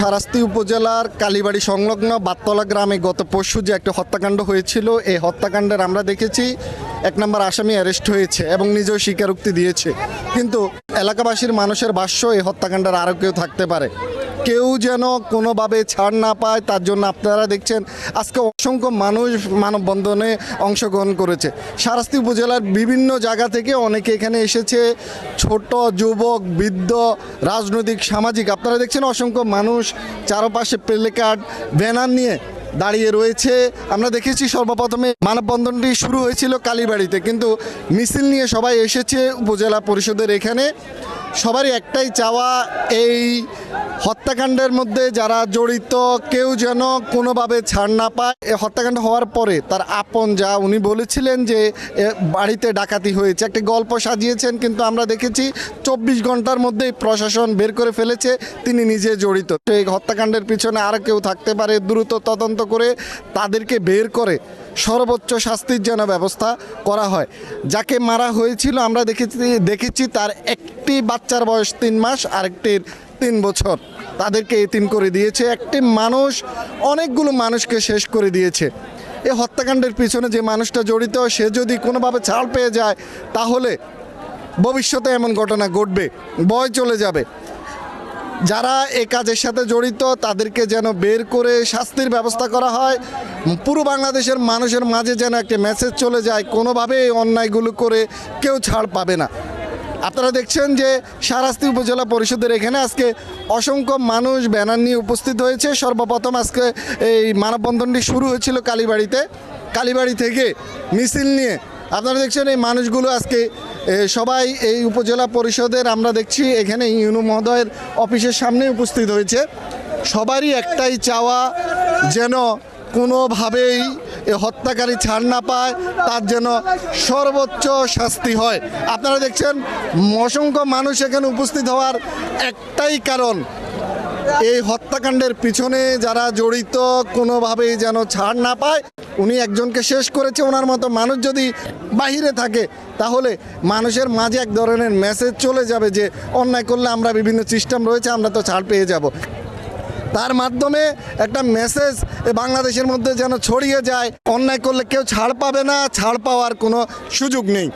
শারাস্তি উপজেলার কালীবাড়ি সংলগ্ন বাততলা গ্রামে গত পরশু যে একটা হত্যাকাণ্ড হয়েছিল, এই হত্যাকাণ্ডের আমরা দেখেছি 1 নম্বর আসামি অ্যারেস্ট হয়েছে এবং নিজেও স্বীকারোক্তি দিয়েছে। কিন্তু এলাকাবাসীর মানুষের ভাষ্য এই হত্যাকাণ্ডের আরও কেউ থাকতে পারে, কেউ যেন কোনোভাবে ছাড় না পায়। তার জন্য আপনারা দেখছেন আজকে অসংখ্য মানুষ মানববন্ধনে অংশগ্রহণ করেছে। শারাস্তি উপজেলার বিভিন্ন জায়গা থেকে অনেকে এখানে এসেছে, ছোট, যুবক, বৃদ্ধ, রাজনৈতিক, সামাজিক। আপনারা দেখছেন অসংখ্য মানুষ চারপাশে প্লেকার্ড, ব্যানার নিয়ে দাঁড়িয়ে রয়েছে। আমরা দেখেছি সর্বপ্রথমে মানববন্ধনটি শুরু হয়েছিল কালীবাড়িতে, কিন্তু মিছিল নিয়ে সবাই এসেছে উপজেলা পরিষদের এখানে। সবারই একটাই চাওয়া, এই হত্যাকাণ্ডের মধ্যে যারা জড়িত কেউ যেন কোনোভাবে ছাড় না পায়। এই হত্যাকাণ্ড হওয়ার পরে তার আপন যা উনি বলেছিলেন যে বাড়িতে ডাকাতি হয়েছে, একটি গল্প সাজিয়েছেন, কিন্তু আমরা দেখেছি 24 ঘন্টার মধ্যেই প্রশাসন বের করে ফেলেছে তিনি নিজে জড়িত। এই হত্যাকাণ্ডের পিছনে আর কেউ থাকতে পারে, দ্রুত তদন্ত করে তাদেরকে বের করে সর্বোচ্চ শাস্তির যেন ব্যবস্থা করা হয়। যাকে মারা হয়েছিল আমরা দেখেছি তার একটি বাচ্চার বয়স 3 মাস, আরেকটির 3 বছর। তাদেরকে এতিম করে দিয়েছে। একটি মানুষ অনেকগুলো মানুষকে শেষ করে দিয়েছে। এই হত্যাকাণ্ডের পিছনে যে মানুষটা জড়িত সে যদি কোনোভাবে ছাড় পেয়ে যায় তাহলে ভবিষ্যতে এমন ঘটনা ঘটবে, ভয় চলে যাবে। যারা এই কাজের সাথে জড়িত তাদেরকে যেন বের করে শাস্তির ব্যবস্থা করা হয়। পুরো বাংলাদেশের মানুষের মাঝে যেন একটা মেসেজ চলে যায়, কোনোভাবে এই অন্যায়গুলো করে কেউ ছাড় পাবে না। আপনারা দেখছেন যে শারাস্তি উপজেলা পরিষদের এখানে আজকে অসংখ্য মানুষ ব্যানার নিয়ে উপস্থিত হয়েছে। সর্বপ্রথম আজকে এই মানববন্ধনটি শুরু হয়েছিল কালীবাড়িতে। কালীবাড়ি থেকে মিছিল নিয়ে আপনারা দেখছেন এই মানুষগুলো আজকে সবাই এই উপজেলা পরিষদের আমরা দেখছি এখানে ইউনু মহোদয়ের অফিসের সামনে উপস্থিত হয়েছে। সবারই একটাই চাওয়া, যেন কোনোভাবেই এ হত্যাকারী ছাড় না পায়, তার যেন সর্বোচ্চ শাস্তি হয়। আপনারা দেখছেন অসংখ্য মানুষ এখানে উপস্থিত হওয়ার একটাই কারণ, এই হত্যাকাণ্ডের পিছনে যারা জড়িত কোনোভাবেই যেন ছাড় না পায়। উনি একজনকে শেষ করেছে, ওনার মতো মানুষ যদি বাহিরে থাকে তাহলে মানুষের মাঝে এক ধরনের মেসেজ চলে যাবে যে অন্যায় করলে আমরা বিভিন্ন সিস্টেম রয়েছে, আমরা তো ছাড় পেয়ে যাব। তার মাধ্যমে একটা মেসেজ বাংলাদেশের মধ্যে যেন ছড়িয়ে যায়, অন্যায় করলে কেউ ছাড় পাবে না, ছাড় পাওয়ার কোনো সুযোগ নেই।